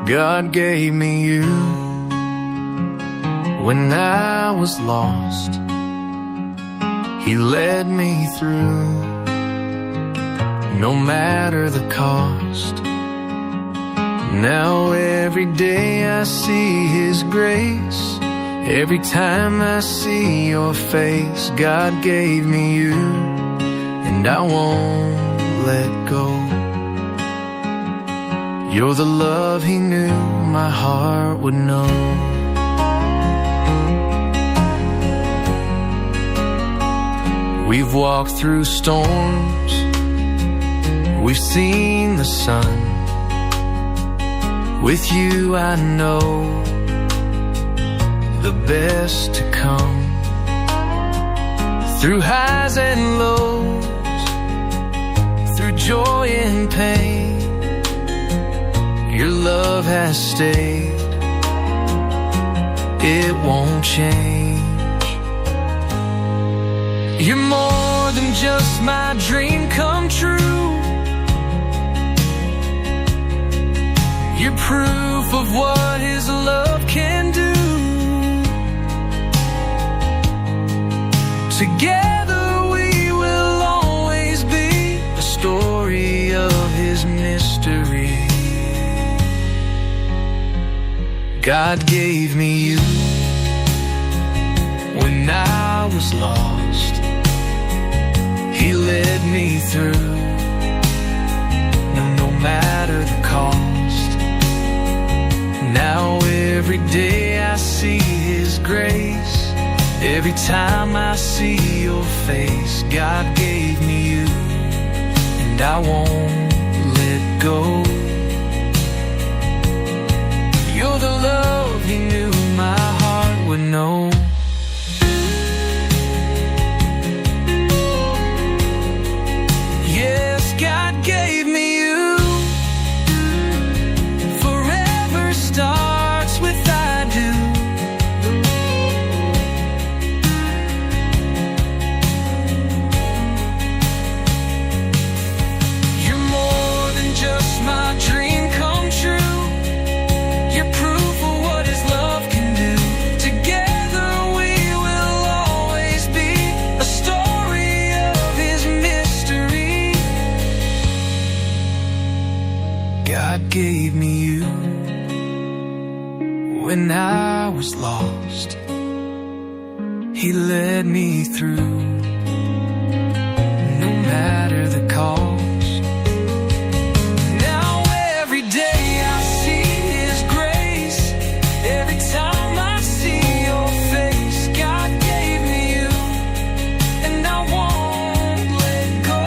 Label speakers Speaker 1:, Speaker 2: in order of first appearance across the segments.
Speaker 1: God gave me you when I was lost. He led me through, no matter the cost. Now every day I see His grace. Every time I see your face, God gave me you, and I won't let go. You're the love He knew my heart would know. We've walked through storms, we've seen the sun. With you I know the best to come. Through highs and lows, through joy and pain, your love has stayed, it won't change. You're more than just my dream come true. You're proof of what His love can do. Together we will always be a story of His mystery. God gave me you when I was lost. He led me through, no matter the cost. Now every day I see His grace. Every time I see your face, God gave me you, and I won't let go. You're the love He knew my heart would know. Yes, God gave me you. Forever starts with I do. You're more than just my dream come true. You're proof of what His love can do. Together we will always be a story of His mystery. God gave me you when I was lost. He led me through, no matter the cost. Now every day I see His grace. Every time I see your face, God gave me you, and I won't let go.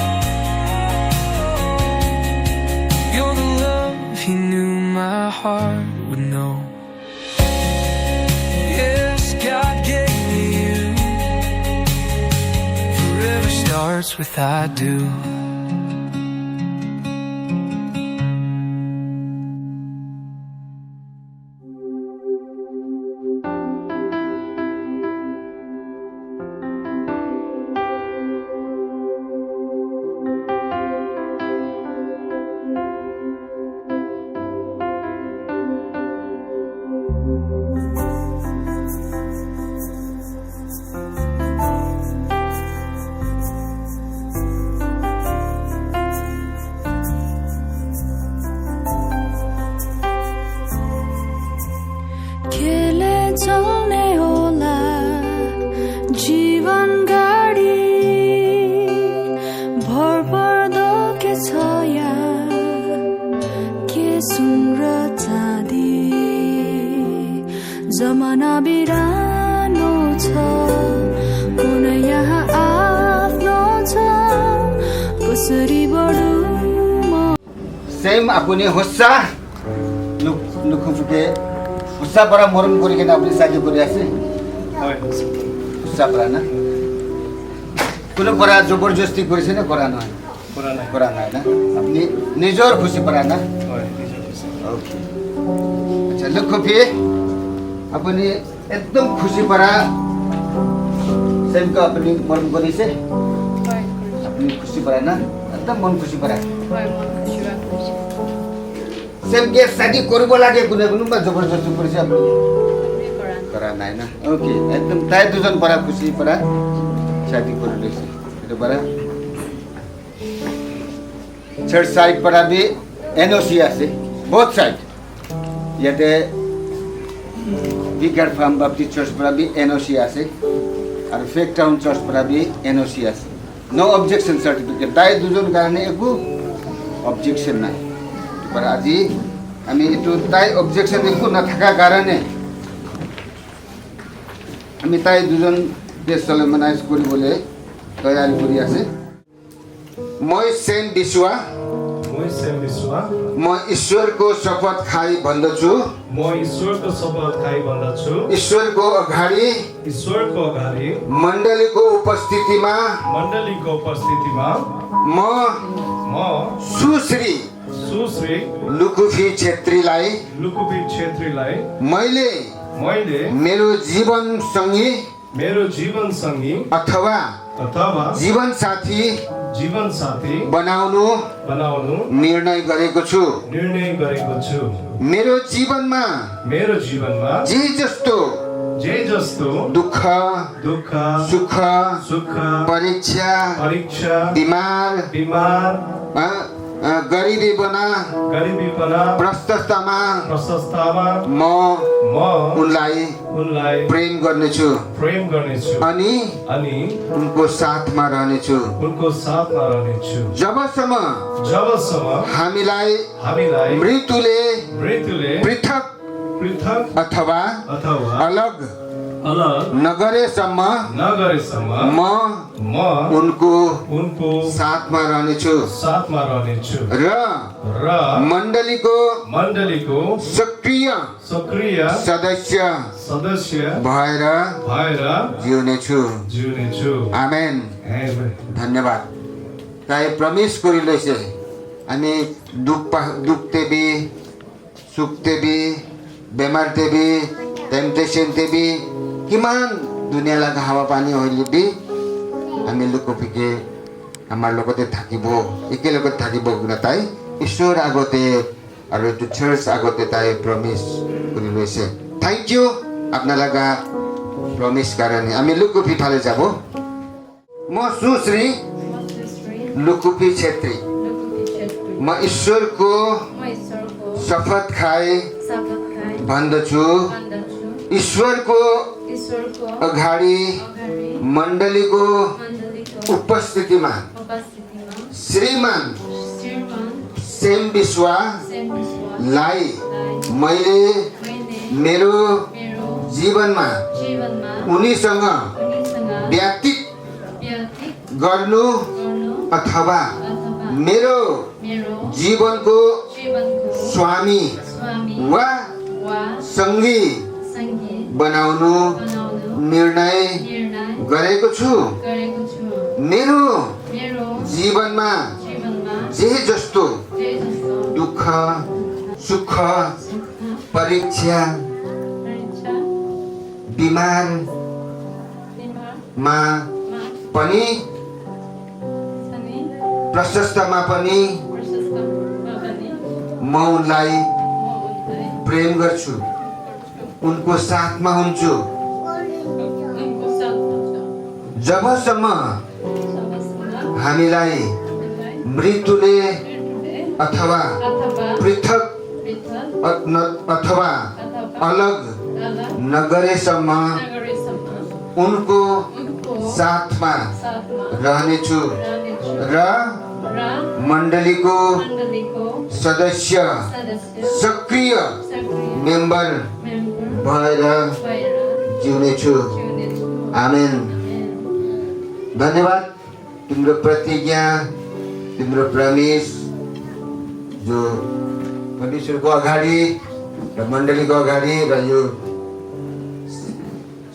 Speaker 1: You're the love He knew my heart would know. Yes, God gave me you. Forever starts with I do.
Speaker 2: जमाना बिरानो छ कुन यहाँ आफ्नो छ कसरी बढु
Speaker 3: same आपुनी होस्सा लुखुफुके होस्सा परा मरन गरिकन आपुनी साथी गरि आसे होस्सा परा ना कुन परा जबरदस्ती गरिছে না করা নয় করা নাই না আপনি নিজের খুশি পরা না ওকে আচ্ছা লুখুফি আপনি একদম খুশি পরা सेम को अपनी मन गरिছে আপনি খুশি পরা না একদম মন খুশি পরা सेम केस शादी কৰিব লাগে কোনে কোনোবা জবৰদস্তি কৰিছে আপুনি কৰা নাই না ওকে একদম তাই দুজন পৰা খুশি পৰা शादी কৰি লৈছে এইটো পৰা চাৰ্চ সাইড পৰা বি এনওসি আছে both side ইয়াতে বিগাৰ ফাৰ্ম বাপটিষ্ট চাৰ্চ পৰা বি এনওসি আছে আৰু ফেক টাউন চাৰ্চ পৰা বি এনওসি আছে নো অবজেকশন সার্টিফিকেট তাই দুজন কাৰণে একো অবজেকশন নাই পৰা আজি আমি এইটো তাই অবজেকশন একো নাথাকা কাৰণে আমি তাই দুজন কেছ চলেমনাইজ কৰিবলৈ তৈয়াৰী কৰি আছে মই सेम विश्वा म ईश्वरको शपथ खाई भन्दछु ईश्वरको अगाडि मण्डलीको उपस्थितिमा म सुश्री लुकुफी छेत्रीलाई मैले मेरो जीवन सङ्गी अथवा जीवन साथी बनाउनु निर्णय गरेको छु मेरो जीवनमा जे जस्तो दुःख सुख परीक्षा बिमार गरिबीपना प्रशस्तमा म उनलाई प्रेम गर्नेछु अनि उनको साथमा रहनेछु जबसम्म हामीलाई मृत्युले पृथक अथवा अलग नगरेसम्म म उनको साथमा रहनेछु र मण्डलीको सक्रिय सदस्य भएर जिउनेछु आमेन धन्यवाद তাই प्रमिस কৰি লৈছে আমি দুখ দেবি সুখ দেবি বেমাৰ দেবি টেম্পটেশ্যন দেবি কিমান দুনিয়া লগা হাৱা পানী হলিবি আমি লুকুপিকে আমাৰ লগতে থাকিব একেলগত থাকিব গুণা তাই ঈশ্বৰ আগতে আৰু এইটো চাৰ্চ আগতে তাই প্ৰমিস কৰি লৈছে থ্যাংক ইউ আপোনালোকা প্ৰমিস কাৰণে আমি লুকুপি ফালে যাব म सुश्री लुकुपी छेत्री म ईश्वरको शपथ खाए भन्दछु ईश्वरको अगाडि मण्डलीको उपस्थितिमा श्रीमान सेम विश्वालाई मैले मेरो जीवनमा उनीसँग व्यतीत गर्नु अथवा मेरो जीवनको स्वामी वा सङ्गी बनाउनु निर्णय गरेको छु मेरो जीवनमा जे जस्तो दुःख सुख परीक्षा बिमारमा पनि प्रशस्तमा पनि म उनलाई प्रेम गर्छु उनको साथमा हुन्छु जबसम्म हामीलाई मृत्युले अथवा पृथक अथवा अलग नगरेसम्म उनको साथमा रहनेछु र मण्डलीको सदस्य सक्रिय मेम्बर भएर जिउनेछु आमेन धन्यवाद तिम्रो प्रतिज्ञा तिम्रो प्रमिस जो परमेश्वरको अगाडि र मण्डलीको अगाडि र यो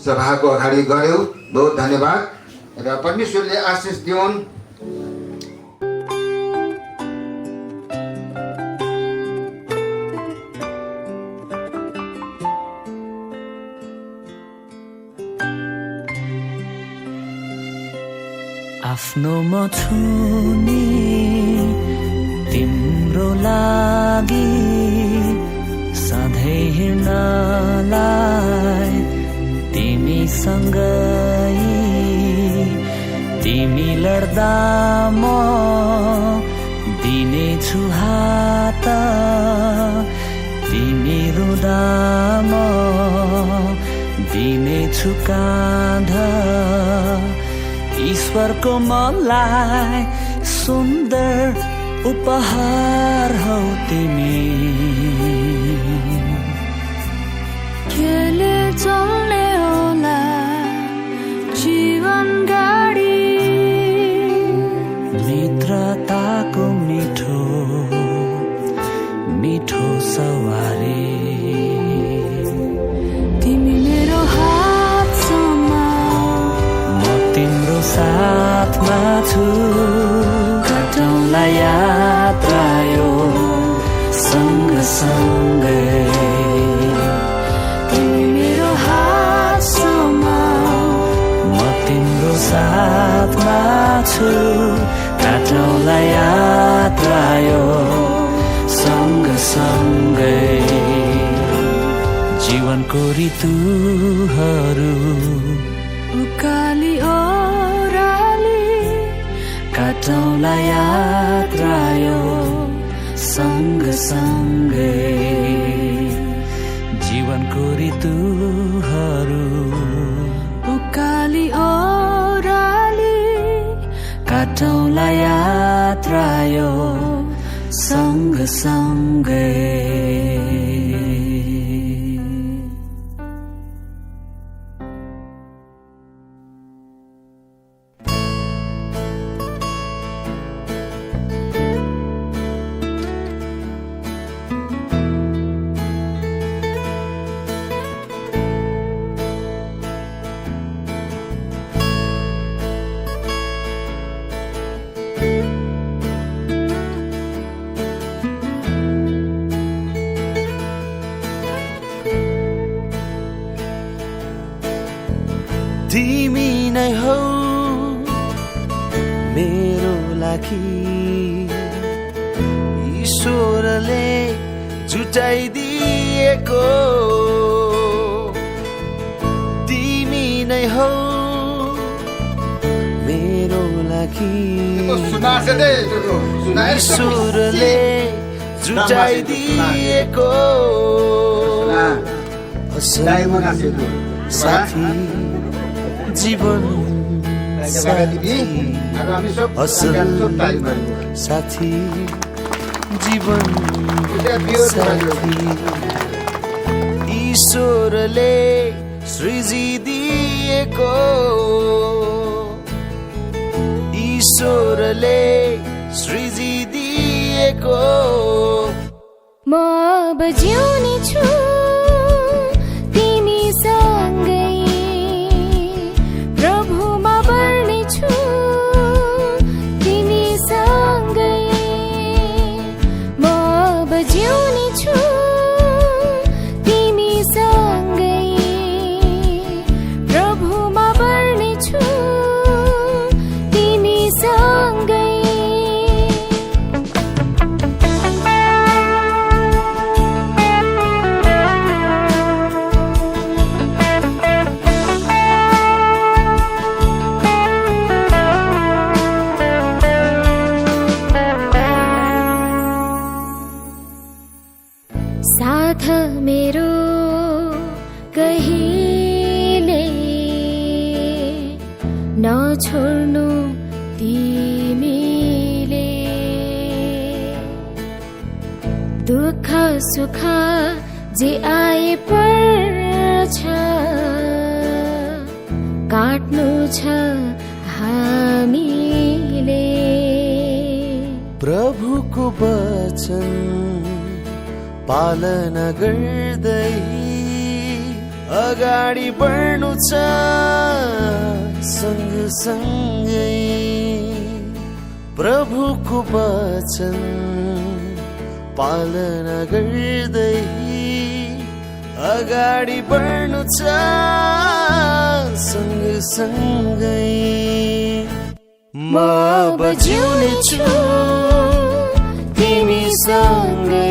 Speaker 3: सभाको अगाडि गर्यौ बहुत धन्यवाद र परमेश्वरले आशिष दिउन्
Speaker 4: आफ्नो म छु नि तिम्रो लागि हिँड्नलाई तिमीसँगै तिमी लड्दा म दिनेछु हात तिमी रुँदा म दिनेछु काँध ईश्वरको मलाई सुन्दर उपहार हौ तिमी
Speaker 2: केले चल्ने होला जीवन गाडी
Speaker 4: मित्रताको मिठो मिठो सवारी
Speaker 2: तिमी मेरो हात समाऊ
Speaker 4: म तिम्रो साथमा छु कटौँला यात्रा यो सँगसँगै
Speaker 2: तिमी मेरो हात समाऊ
Speaker 4: म तिम्रो साथमा छु काटौँला यात्रा यो सँगसँगै जीवनको ऋतुहरू
Speaker 2: उकाली ओह्राली
Speaker 4: काटौँला यात्रा यो सँगसँगै जीवनको ऋतुहरू
Speaker 2: उकाली ओह्राली
Speaker 4: काटौँला यात्रा यो सँगसँगै
Speaker 5: तिमी नै हौ मेरो लागि ईश्वरले जुटाइदिएको तिमी नै हौ मेरो लागि ईश्वरले जुटाइदिएको साथी जीवन साथी असल साथी जीवन साथी ईश्वरले सृजिदिएको ईश्वरले सृजिदिएको
Speaker 2: म अब जिउने छु तिमीसँगै प्रभुमा बढ्ने छु तिमीसँगै म अब जिउने छु तिमीसँगै प्रभुमा बढ्ने छु तिमीसँगै साथ मेरो कहिले नछोड्नु तिमीले दुःख सुख जे आए पर्छ काट्नु छ हामीले
Speaker 5: प्रभुको वचन पालना गर्दै अगाडि बढ्नु छ सँगसँगै प्रभुको वचन पालना गर्दै अगाडि बढ्नु छ सँगसँगै म अब जिउने छु तिमीसँगै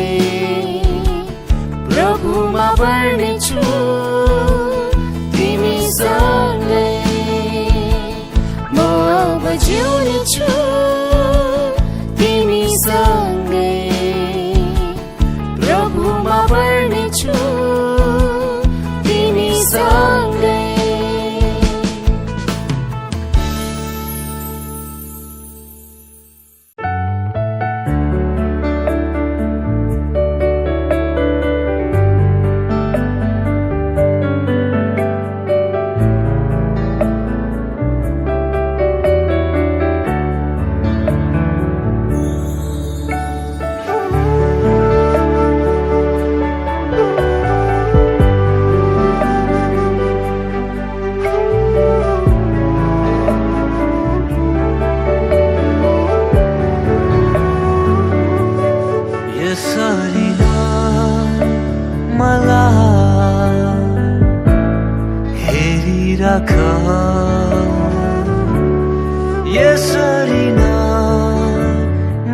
Speaker 5: प्रभु प्रभुमा बढ्नेछु तिमीसँगै म अब जिउनेछु तिमीसँगै प्रभुमा बढ्नेछु तिमीसँगै
Speaker 4: यसरी मलाई हेरिराख यसरी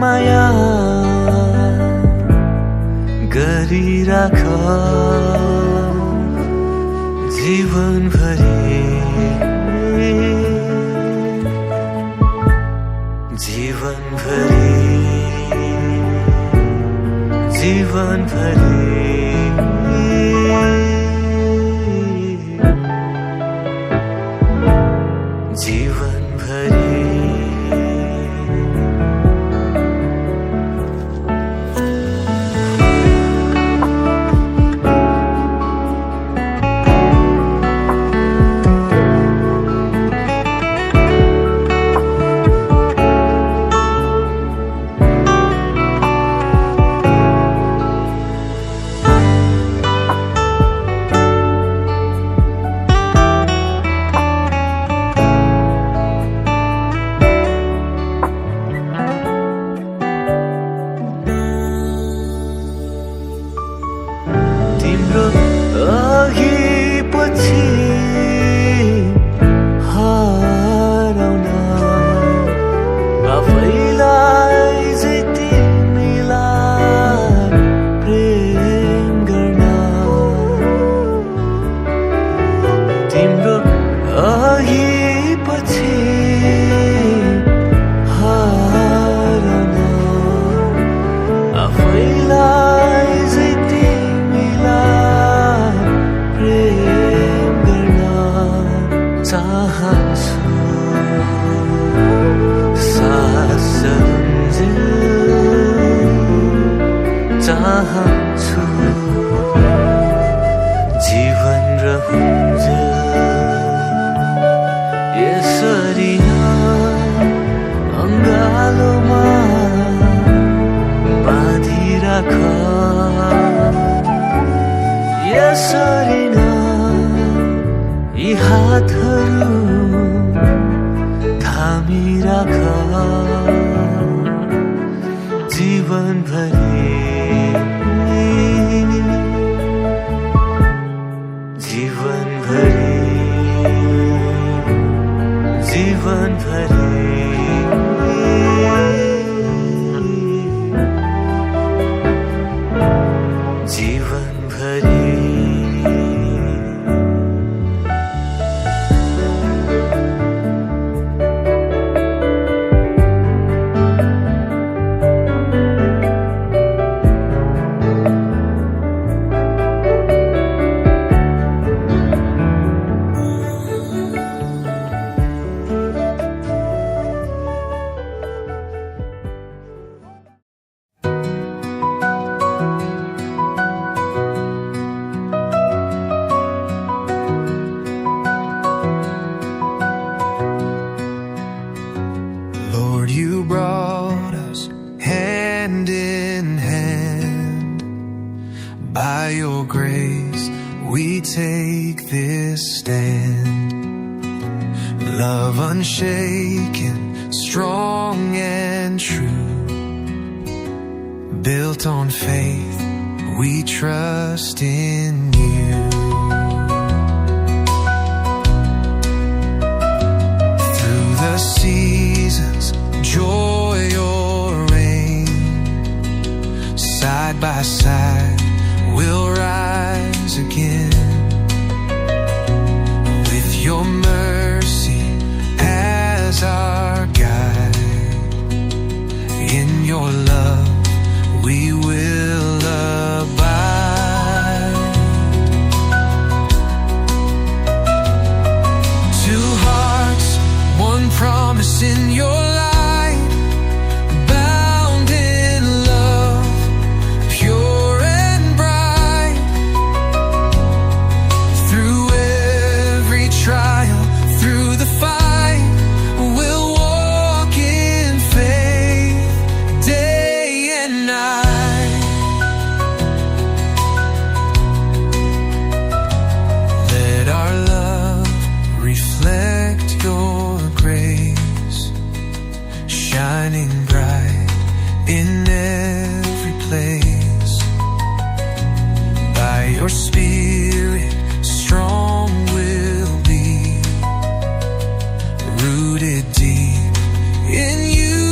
Speaker 4: माया गरिराख जीवनभरि जीवनभरि जीवनभरि जीवनभरि तिम्रो अघि पछि हराउन आफैलाई चाहिँ तिमीलाई प्रेम गर्न तिम्रो अघि पछि हराउन आफैलाई चाहिँ चाहन्छु चाहन्छु जीवन रहन्छ यसरी अङ्गालोमा बाँधिराख यसरी यी हातहरू थामिराख जीवनभरि जीवनभरि जीवनभरि जीवनभरि
Speaker 1: By your grace, we take this stand. Love unshaken, strong and true. Built on faith, we trust in you. Through the seasons, joy or rain, side by side we'll rise rise again. With your mercy as our guide, in your love we will abide. Two hearts, one promise in your light, bound in love, pure and bright. Through every trial, through the fight, we'll walk in faith day and night. Let our love reflect your grace, shining bright in every place. By your Spirit, strong we'll be, rooted deep in unity.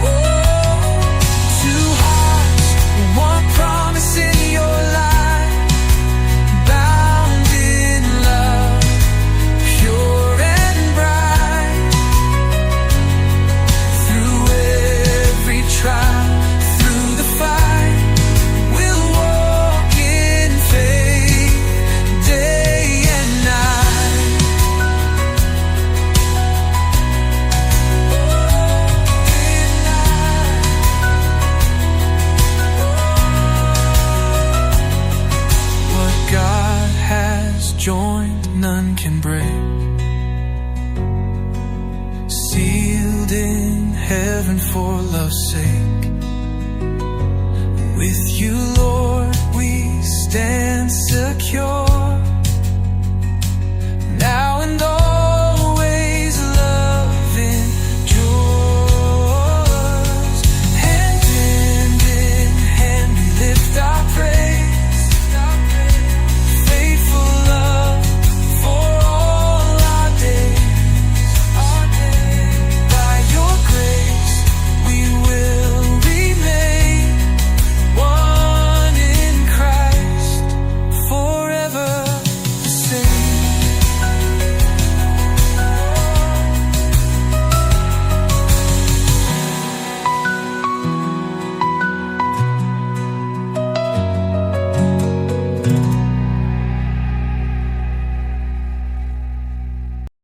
Speaker 1: Oh, two hearts, one promise in your light, bound in love, pure and bright. Through every trial, through the fight, we'll walk in faith day and night. What God has joined, none can break. Sealed in heaven for love's sake. With you, Lord, we stand secure.